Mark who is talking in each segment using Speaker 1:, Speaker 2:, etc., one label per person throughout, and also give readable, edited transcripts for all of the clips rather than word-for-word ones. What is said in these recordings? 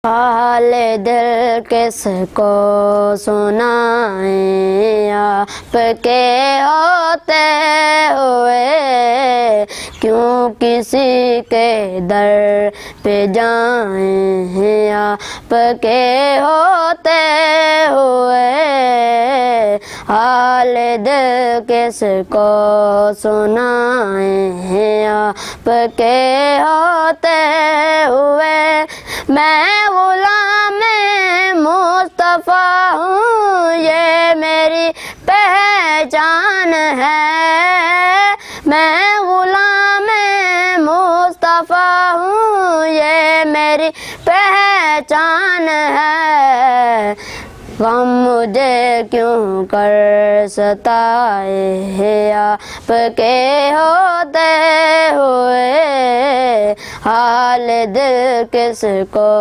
Speaker 1: حال دل کس کو سنائیں آپ کے ہوتے ہوئے، کیوں کسی کے در پہ جائیں آپ کے ہوتے ہوئے، حال دل کس کو سنائیں آپ کے ہوتے ہوئے، میں غلام مصطفیٰ ہوں یہ میری پہچان ہے، میں غلام مصطفیٰ ہوں یہ میری پہچان ہے، غم مجھے کیوں کر ستائے آپ کے ہوتے ہوئے، حال دل کس کو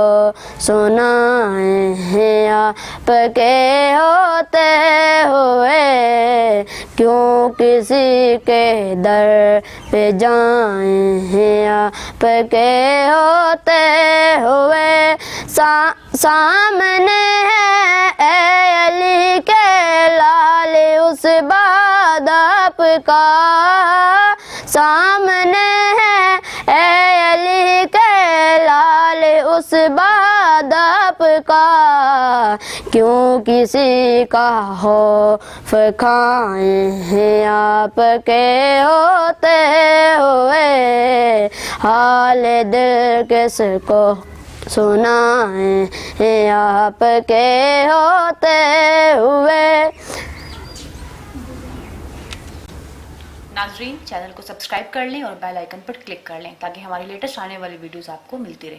Speaker 1: سنائیں آپ کے ہوتے ہوئے، کیوں کسی کے در پہ جائیں آپ کے ہوتے ہوئے، سامنے ہے اے علی کے لال اس بعد آپ کا، سامنے ہے اے علی کے لال اس بعد آپ کا، کیوں کسی کا خوف کھائیں آپ کے ہوتے ہوئے، حال دل کس کو سنائیں آپ کے ہوتے ہوئے۔
Speaker 2: ناظرین چینل کو سبسکرائب کر لیں اور بیل آئیکن پر کلک کر لیں تاکہ ہماری لیٹسٹ آنے والی ویڈیوز آپ کو ملتی رہیں۔